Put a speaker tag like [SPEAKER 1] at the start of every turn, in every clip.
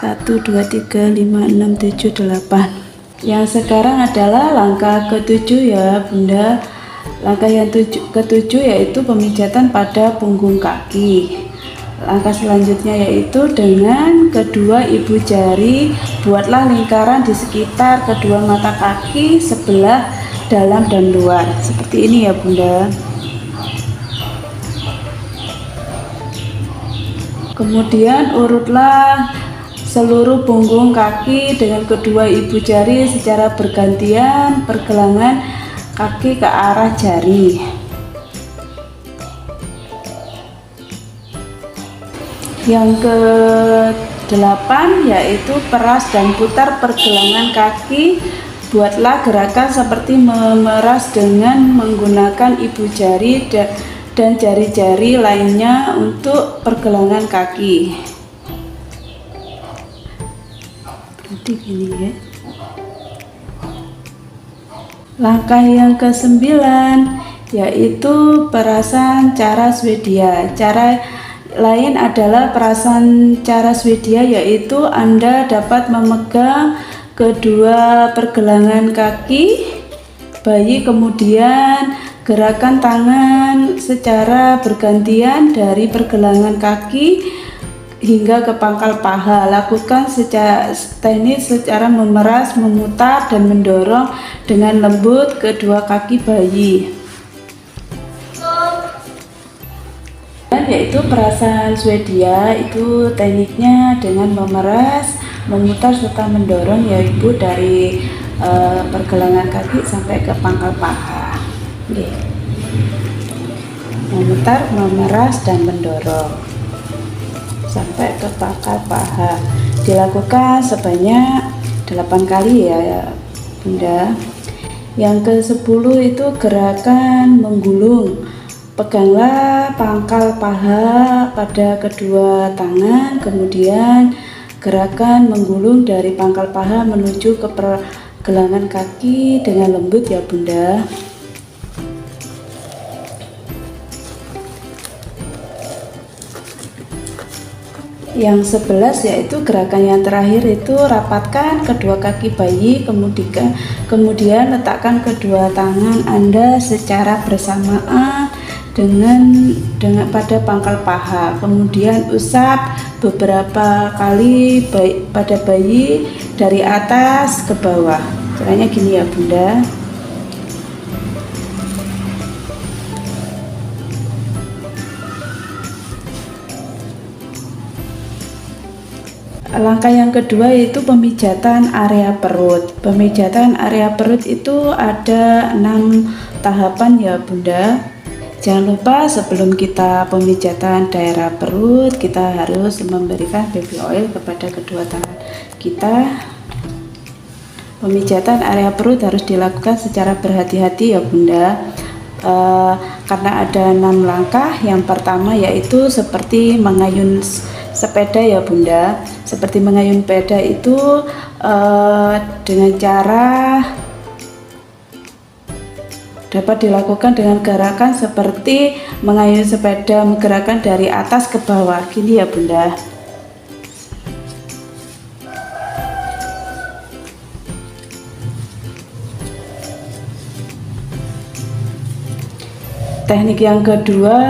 [SPEAKER 1] 1, 2, 3, 5, 6, 7, 8. Yang sekarang adalah langkah ketujuh ya Bunda. Langkah yang ketujuh yaitu pemijatan pada punggung kaki. Langkah selanjutnya yaitu dengan kedua ibu jari buatlah lingkaran di sekitar kedua mata kaki sebelah dalam dan luar. Seperti ini ya Bunda. Kemudian urutlah seluruh punggung kaki dengan kedua ibu jari secara bergantian pergelangan kaki ke arah jari. Yang ke-8 yaitu peras dan putar pergelangan kaki. Buatlah gerakan seperti memeras dengan menggunakan ibu jari dan jari-jari lainnya untuk pergelangan kaki. Berarti gini ya. Langkah yang ke-9 yaitu perasan cara Swedia. Cara lain adalah perasan cara Swedia, yaitu Anda dapat memegang kedua pergelangan kaki bayi, kemudian gerakan tangan secara bergantian dari pergelangan kaki hingga ke pangkal paha. Lakukan secara teknis secara memeras, memutar, dan mendorong dengan lembut kedua kaki bayi. Yaitu perasan Swedia, itu tekniknya dengan memeras, memutar serta mendorong ya Ibu dari pergelangan kaki sampai ke pangkal paha. Memutar, memeras, dan mendorong sampai ke pangkal paha. Dilakukan sebanyak 8 kali ya Bunda. Yang ke-10 itu gerakan menggulung. Peganglah pangkal paha pada kedua tangan, kemudian gerakan menggulung dari pangkal paha menuju ke pergelangan kaki dengan lembut ya Bunda. Yang 11 yaitu gerakan yang terakhir, itu rapatkan kedua kaki bayi, kemudian letakkan kedua tangan Anda secara bersamaan dengan pada pangkal paha, kemudian usap beberapa kali pada bayi dari atas ke bawah. Caranya gini ya Bunda. Langkah yang kedua yaitu pemijatan area perut. Pemijatan area perut itu ada 6 tahapan ya Bunda. Jangan lupa sebelum kita pemijatan daerah perut, kita harus memberikan baby oil kepada kedua tangan kita. Pemijatan area perut harus dilakukan secara berhati-hati ya Bunda. Karena ada 6 langkah. Yang pertama yaitu seperti mengayun sepeda ya Bunda. Seperti mengayun sepeda itu dengan cara dapat dilakukan dengan gerakan seperti mengayun sepeda, menggerakkan dari atas ke bawah. Gini ya Bunda. Teknik yang kedua,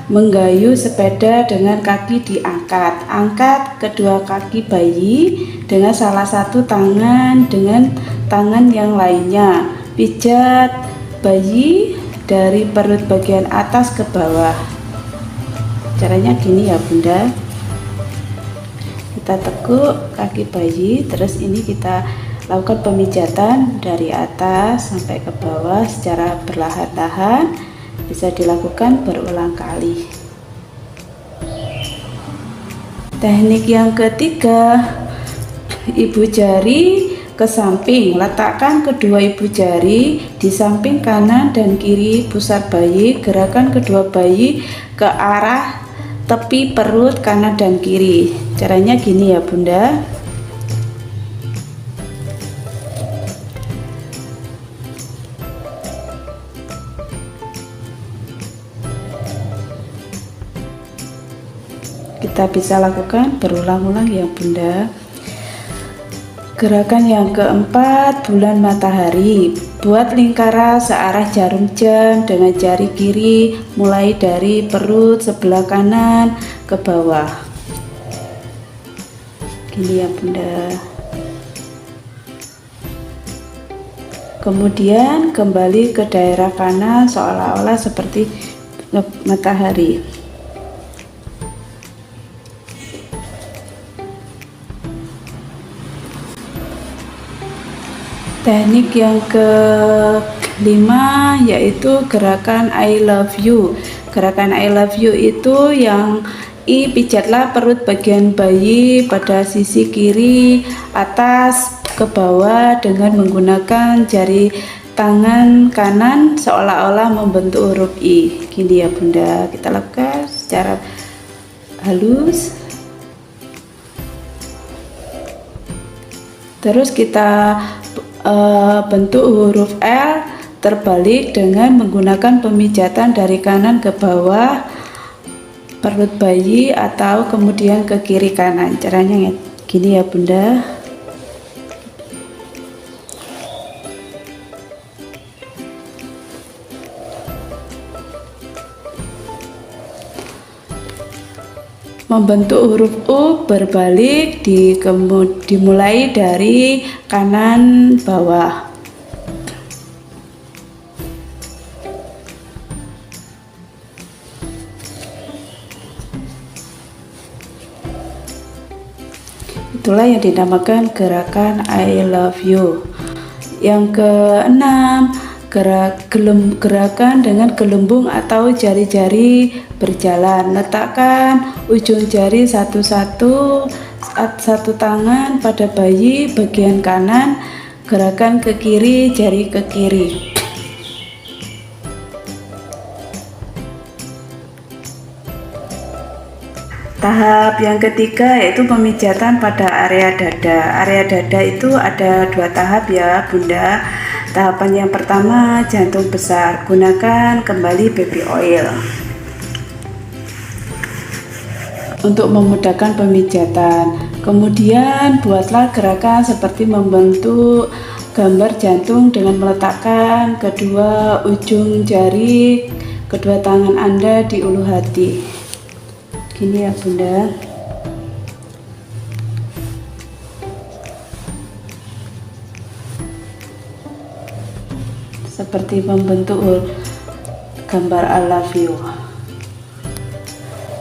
[SPEAKER 1] menggayuh sepeda dengan kaki diangkat. Angkat kedua kaki bayi dengan salah satu tangan dengan tangan yang lainnya. Pijat bayi dari perut bagian atas ke bawah. Caranya gini ya Bunda. Kita tekuk kaki bayi, terus ini kita lakukan pemijatan dari atas sampai ke bawah secara perlahan-lahan. Bisa dilakukan berulang kali. Teknik yang ketiga, ibu jari ke samping. Letakkan kedua ibu jari di samping kanan dan kiri pusar bayi. Gerakan kedua bayi ke arah tepi perut kanan dan kiri. Caranya gini ya Bunda. Kita bisa lakukan berulang-ulang ya Bunda. Gerakan yang keempat, bulan matahari. Buat lingkaran searah jarum jam dengan jari kiri mulai dari perut sebelah kanan ke bawah. Gini ya Bunda. Kemudian kembali ke daerah kanan seolah-olah seperti matahari. Teknik yang kelima yaitu gerakan I love you. Gerakan I love you itu yang I, pijatlah perut bagian bayi pada sisi kiri atas ke bawah dengan menggunakan jari tangan kanan seolah-olah membentuk huruf I. Gini ya Bunda, kita lakukan secara halus. Terus kita bentuk huruf L terbalik dengan menggunakan pemijatan dari kanan ke bawah perut bayi atau kemudian ke kiri kanan. Caranya gini ya Bunda. Membentuk huruf U berbalik dimulai dari kanan bawah. Itulah yang dinamakan gerakan I love you. Yang keenam, gerakan dengan gelembung atau jari-jari berjalan. Letakkan ujung jari satu tangan pada bayi bagian kanan, gerakan ke kiri, jari ke kiri. Tahap yang ketiga yaitu pemijatan pada area dada. Area dada itu ada 2 tahap ya Bunda. Tahapan yang pertama, jantung besar. Gunakan kembali baby oil untuk memudahkan pemijatan. Kemudian buatlah gerakan seperti membentuk gambar jantung dengan meletakkan kedua ujung jari kedua tangan Anda di ulu hati. Gini ya Bunda. Seperti membentuk gambar I love you.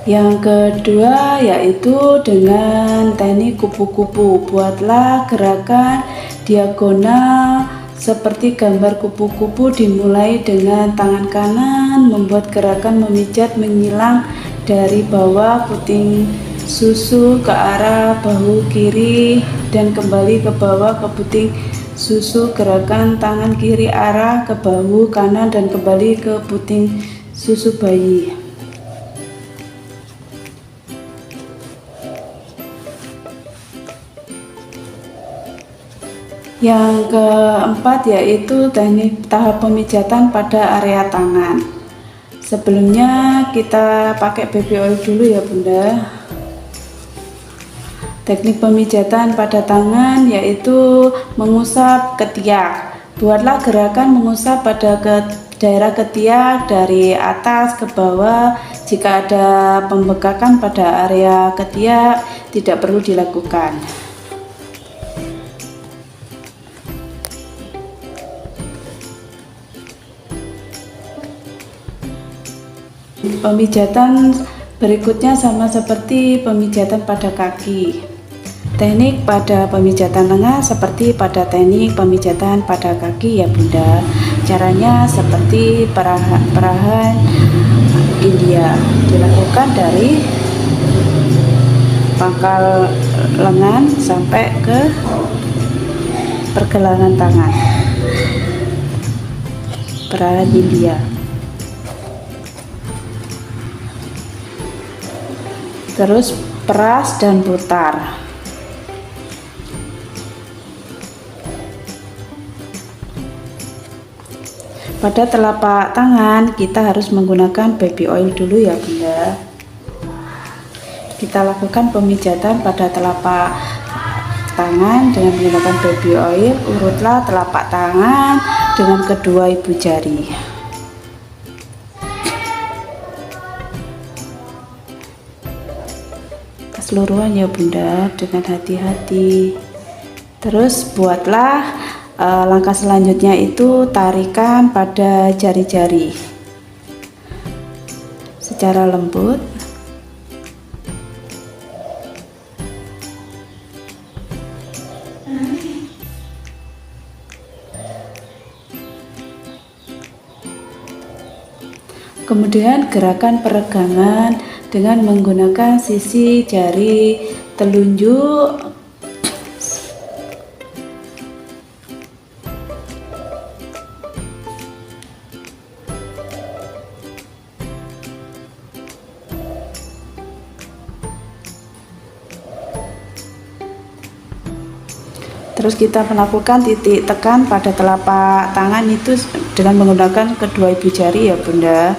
[SPEAKER 1] Yang kedua yaitu dengan teknik kupu-kupu. Buatlah gerakan diagonal seperti gambar kupu-kupu, dimulai dengan tangan kanan membuat gerakan memijat menyilang dari bawah puting susu ke arah bahu kiri dan kembali ke bawah ke puting susu. Gerakan tangan kiri arah ke bahu kanan dan kembali ke puting susu bayi. Yang keempat yaitu teknik tahap pemijatan pada area tangan. Sebelumnya kita pakai baby oil dulu ya Bunda. Teknik pemijatan pada tangan yaitu mengusap ketiak. Buatlah gerakan mengusap pada daerah ketiak dari atas ke bawah. Jika ada pembekakan pada area ketiak, tidak perlu dilakukan. Pemijatan berikutnya sama seperti pemijatan pada kaki. Teknik pada pemijatan lengan seperti pada teknik pemijatan pada kaki ya Bunda. Caranya seperti perahan India, dilakukan dari pangkal lengan sampai ke pergelangan tangan. Perahan India. Terus peras dan putar. Pada telapak tangan kita harus menggunakan baby oil dulu ya Bunda. Kita lakukan pemijatan pada telapak tangan dengan menggunakan baby oil. Urutlah telapak tangan dengan kedua ibu jari. Keseluruhan ya Bunda, dengan hati-hati. Terus buatlah langkah selanjutnya itu tarikan pada jari-jari secara lembut. Kemudian gerakan peregangan dengan menggunakan sisi jari telunjuk terus kita melakukan titik tekan pada telapak tangan itu dengan menggunakan kedua ibu jari ya Bunda.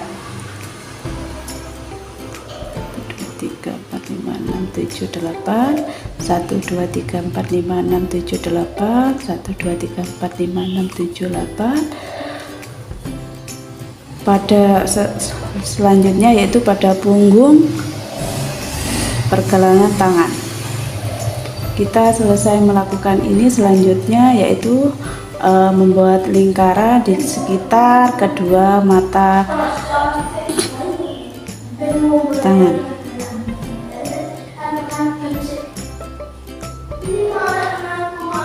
[SPEAKER 1] 3, 4, 5, 6, 7, 8 1, 2, 3, 4, 5, 6, 7, 8 1, 2, 3, 4, 5, 6, 7, 8. Pada selanjutnya yaitu pada punggung pergelangan tangan. Kita selesai melakukan ini, selanjutnya yaitu membuat lingkaran di sekitar kedua mata tangan.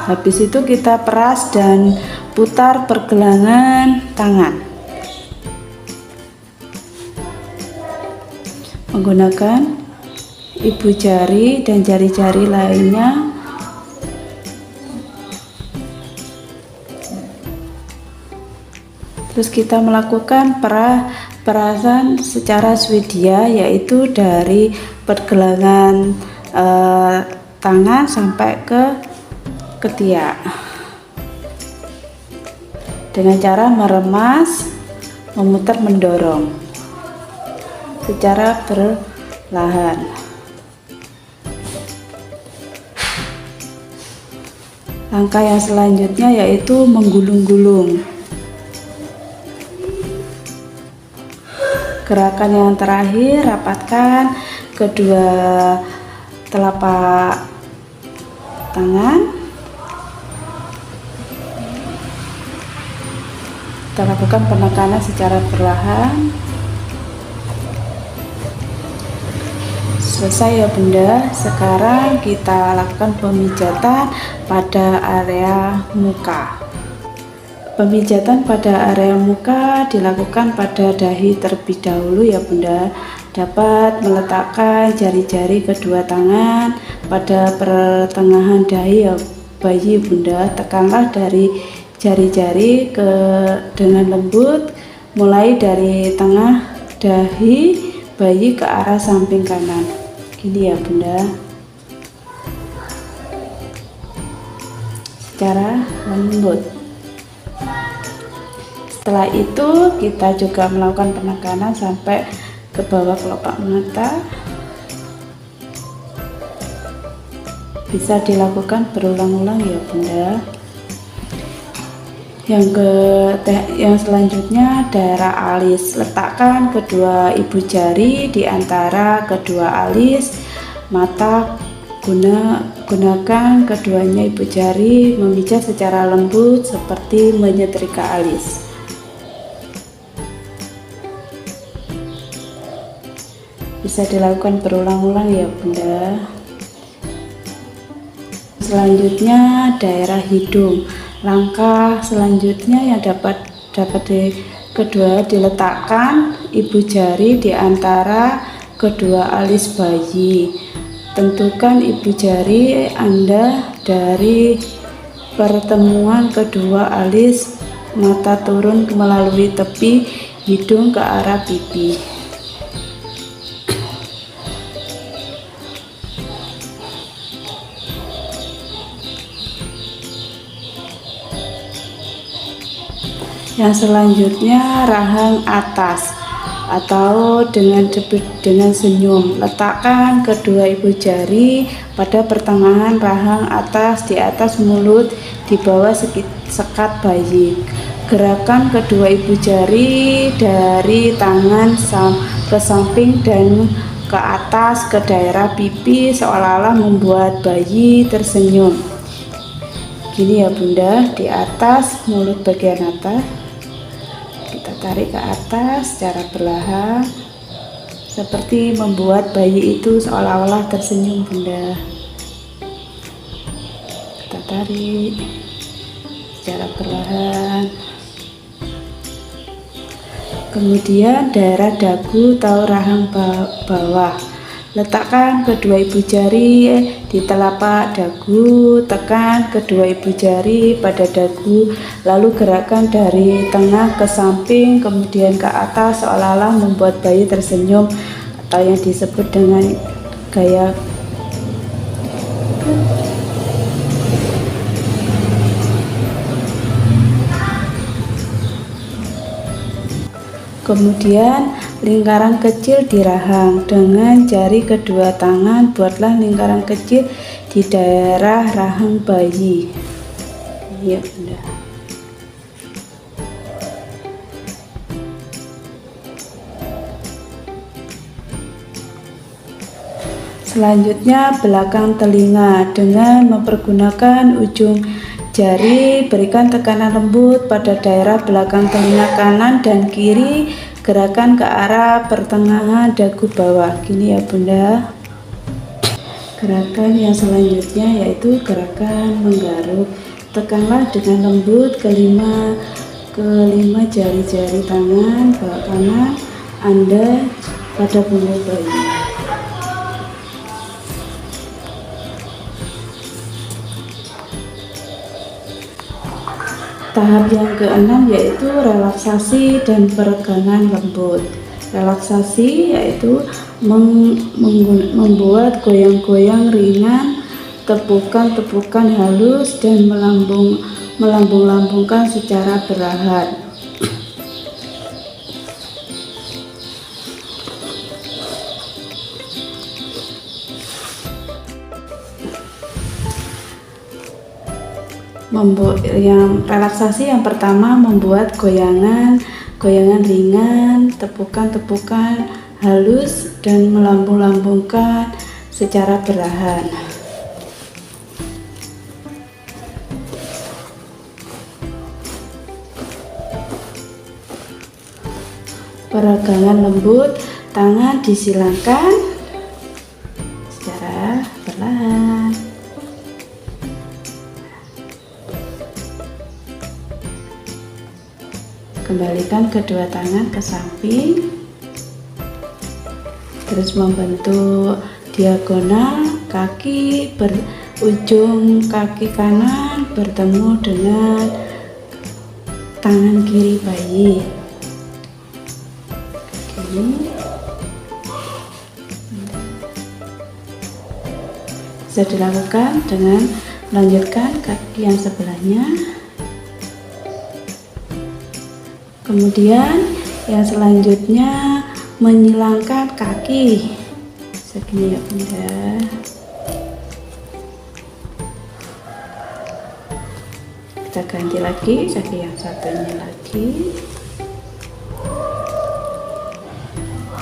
[SPEAKER 1] Habis itu kita peras dan putar pergelangan tangan menggunakan ibu jari dan jari-jari lainnya. Terus kita melakukan perasan secara Swedia, yaitu dari pergelangan tangan sampai ke ketiak dengan cara meremas, memutar, mendorong secara perlahan. Langkah yang selanjutnya yaitu menggulung-gulung. Gerakan yang terakhir, rapatkan kedua telapak tangan. Kita lakukan penekanan secara perlahan. Selesai ya Bunda. Sekarang kita lakukan pemijatan pada area muka. Pemijatan pada area muka dilakukan pada dahi terlebih dahulu ya Bunda. Dapat meletakkan jari-jari kedua tangan pada pertengahan dahi ya bayi Bunda. Tekanlah dari jari-jari dengan lembut, mulai dari tengah dahi bayi ke arah samping kanan. Gini ya Bunda, secara lembut. Setelah itu kita juga melakukan penekanan sampai ke bawah kelopak mata. Bisa dilakukan berulang-ulang ya Bunda. Yang selanjutnya daerah alis. Letakkan kedua ibu jari di antara kedua alis mata. Gunakan keduanya ibu jari memijat secara lembut seperti menyetrika alis. Bisa dilakukan berulang-ulang ya Bunda. Selanjutnya daerah hidung. Langkah selanjutnya yang dapat kedua diletakkan ibu jari di antara kedua alis bayi. Tentukan ibu jari Anda dari pertemuan kedua alis mata turun melalui tepi hidung ke arah pipi. Yang selanjutnya rahang atas atau dengan senyum. Letakkan kedua ibu jari pada pertengahan rahang atas, di atas mulut, di bawah sekat bayi. Gerakan kedua ibu jari dari tangan ke samping dan ke atas ke daerah pipi seolah-olah membuat bayi tersenyum. Gini ya Bunda, di atas mulut bagian atas kita tarik ke atas secara perlahan, seperti membuat bayi itu seolah-olah tersenyum Bunda. Kita tarik secara perlahan. Kemudian daerah dagu atau rahang bawah, letakkan kedua ibu jari di telapak dagu, tekan kedua ibu jari pada dagu, lalu gerakan dari tengah ke samping kemudian ke atas seolah-olah membuat bayi tersenyum atau yang disebut dengan gaya Kemudian lingkaran kecil di rahang. Dengan jari kedua tangan buatlah lingkaran kecil di daerah rahang bayi. Iya Bunda. Selanjutnya belakang telinga, dengan mempergunakan ujung jari berikan tekanan lembut pada daerah belakang telinga kanan dan kiri, gerakan ke arah pertengahan dagu bawah. Gini ya Bunda. Gerakan yang selanjutnya yaitu gerakan menggaruk. Tekanlah dengan lembut kelima jari-jari tangan bawah kanan Anda pada punggung bayi. Tahap yang keenam yaitu relaksasi dan peregangan lembut. Relaksasi yaitu membuat goyang-goyang ringan, tepukan-tepukan halus dan melambung-lambungkan secara perlahan. Relaksasi yang pertama membuat goyangan ringan, tepukan-tepukan halus dan melambung-lambungkan secara perlahan. Peregangan lembut, tangan disilangkan secara perlahan. Kembalikan kedua tangan ke samping, terus membentuk diagonal kaki, ujung kaki kanan bertemu dengan tangan kiri bayi. Gini. Bisa dilakukan dengan melanjutkan kaki yang sebelahnya. Kemudian yang selanjutnya menyilangkan kaki segini ya Bunda. Kita ganti lagi kaki yang satunya lagi.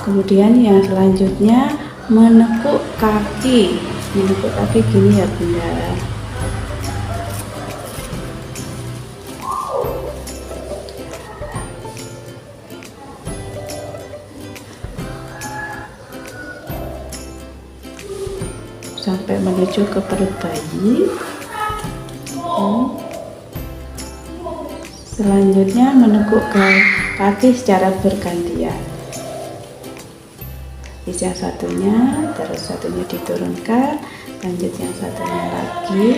[SPEAKER 1] Kemudian yang selanjutnya menekuk kaki gini ya Bunda. Sampai menuju ke perut bayi. Selanjutnya menekuk kaki secara bergantian. Yang satunya, terus satunya diturunkan, lanjut yang satunya lagi.